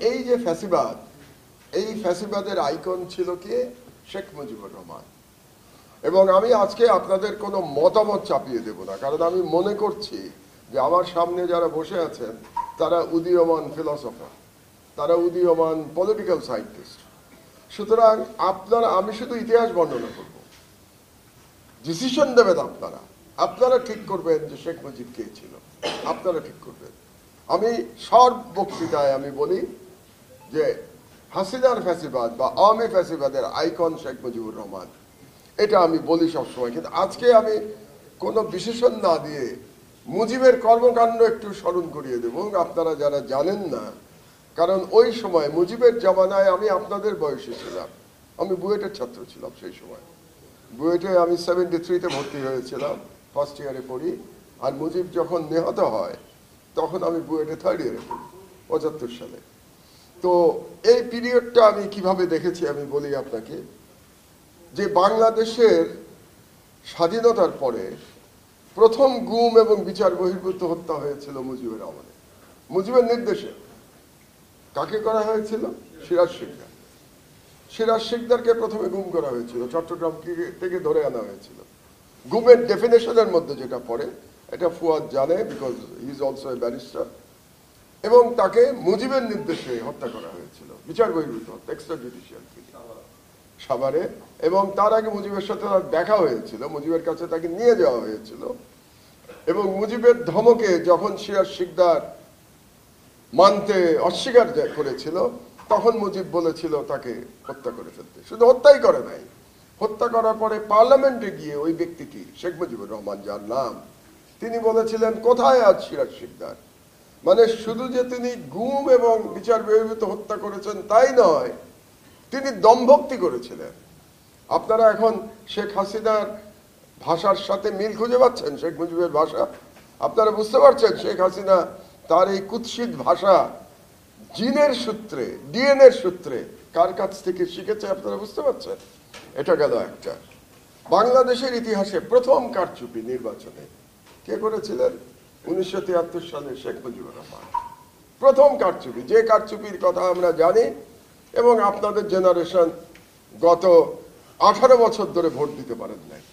এই যে ফ্যাসিবাদ, এই ফ্যাসিবাদের আইকন ছিল কে? শেখ মুজিবুর রহমান। এবং আমি আজকে আপনাদের কোনো মতামত চাপিয়ে দেব না, কারণ আমি মনে করছি যে আমার সামনে যারা বসে আছেন তারা উদীয়মান ফিলসফার, তারা উদীয়মান পলিটিক্যাল সায়েন্টিস্ট। সুতরাং আমি শুধু ইতিহাস বর্ণনা করব, ডিসিশন দেবেন আপনারা। আপনারা ঠিক করবেন যে শেখ মুজিব কে ছিল, আপনারা ঠিক করবেন। আমি সর্ব বক্তৃতায় আমি বলি যে হাসিনার ফ্যাসিবাদ বা আওয়ামী ফ্যাসিবাদের আইকন শেখ মুজিবুর রহমান, এটা আমি বলি সবসময়। কিন্তু আজকে আমি কোনো বিশেষণ না দিয়ে মুজিবের কর্মকাণ্ড একটু স্মরণ করিয়ে দেব আপনারা যারা জানেন না। কারণ ওই সময় মুজিবের জামানায় আমি আপনাদের বয়সে ছিলাম, আমি বুয়েটের ছাত্র ছিলাম সেই সময়। বুয়েটে আমি 73-তে ভর্তি হয়েছিলাম, ফার্স্ট ইয়ারে পড়ি। আর মুজিব যখন নিহত হয় তখন আমি বুয়েটে থার্ড ইয়ারে পড়ি, 75 সালে। তো এই পিরিয়ডটা আমি কিভাবে দেখেছি আমি বলি আপনাকে। যে বাংলাদেশের স্বাধীনতার পরে প্রথম গুম এবং বিচার বহির্ভূত হত্যা হয়েছিল মুজিবের আমলে, মুজিবের নির্দেশে। কাকে করা হয়েছিল? সিরাজ শিকদার। সিরাজ শিকদারকে প্রথমে গুম করা হয়েছিল, চট্টগ্রাম থেকে ধরে আনা হয়েছিল। গুমের ডেফিনেশনের মধ্যে যেটা পড়ে এটা ফুয়াদ জানে, because he is also a barrister. এবং তাকে মুজিবের নির্দেশে হত্যা করা হয়েছিল, বিচার বহির্ভূত হত্যা, এক্সট্রা জুডিশিয়াল সাভারে। এবং তার আগে মুজিবের সাথে তার দেখা হয়েছিল, মুজিবের কাছে তাকে নিয়ে যাওয়া হয়েছিল। এবং মুজিবের ধমকে যখন সিরাজ শিকদার মানতে অস্বীকার করেছিল তখন মুজিব বলেছিল তাকে হত্যা করে ফেলতে। শুধু হত্যাই করে নাই, হত্যা করার পরে পার্লামেন্টে গিয়ে ওই ব্যক্তিটি শেখ মুজিবুর রহমান যার নাম, তিনি বলেছিলেন কোথায় আজ সিরাজ শিকদার। মানে শুধু যে তিনি গুম এবং বিচার বহির্ভূত হত্যা করেছেন তাই নয়, তিনি দমভক্তি করেছিলেন। আপনারা এখন শেখ হাসিনার ভাষার সাথে মিল খুঁজে পাচ্ছেন, শেখ মুজিবের ভাষা। আপনারা বুঝতে পারছেন শেখ হাসিনা তার এই কুৎসিত ভাষা জিনের সূত্রে, ডিএনএর সূত্রে কার কাছ থেকে শিখেছে আপনারা বুঝতে পারছেন। এটা গেল একটা। বাংলাদেশের ইতিহাসে প্রথম কারচুপি নির্বাচনে কে করেছিলেন? 1973 সালে শেখ মুজিবুর রহমান। প্রথম কারচুপি, যে কারচুপির কথা আমরা জানি এবং আপনাদের জেনারেশন গত 18 বছর ধরে ভোট দিতে পারেন নাই।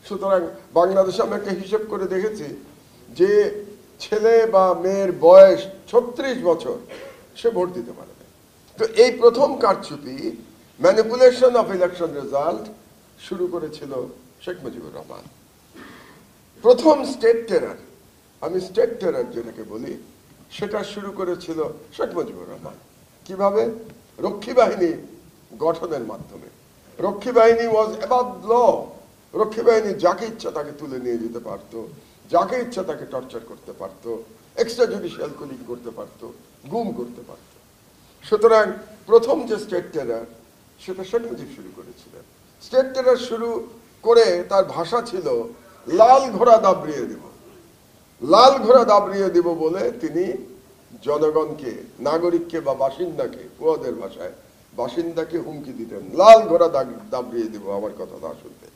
সুতরাং বাংলাদেশে আমি একটা হিসেব করে দেখেছি যে ছেলে বা মেয়ের বয়স 36 বছর সে ভোট দিতে পারে না। তো এই প্রথম কারচুপি, ম্যানিপুলেশন অফ ইলেকশন রেজাল্ট শুরু করেছিল শেখ মুজিবুর রহমান। প্রথম স্টেট টেরার, আমি স্টেট টেরার যেটাকে বলি, সেটা শুরু করেছিল শেখ মুজিবুর রহমান। কিভাবে? রক্ষী বাহিনী গঠনের মাধ্যমে। রক্ষী বাহিনী ওয়াজ অ্যাবাভ ল। রক্ষী বাহিনী যাকে ইচ্ছা তাকে তুলে নিয়ে যেতে পারত, যাকে ইচ্ছা তাকে টর্চার করতে পারত, এক্সট্রা জুডিশিয়াল কিলিং করতে পারত, গুম করতে পারত। সুতরাং প্রথম যে স্টেট টেরার সেটা শেখ মুজিব শুরু করেছিলেন। স্টেট টেরার শুরু করে তার ভাষা ছিল লাল ঘোড়া দাবড়িয়ে দেব। লাল ঘোড়া দাবড়িয়ে দেব বলে তিনি জনগণকে, নাগরিককে বা বাসিন্দাকে, ওদের ভাষায় বাসিন্দাকে হুমকি দিতেন, লাল ঘোড়া দাবড়িয়ে দেব, আমার কথা না শুনতে।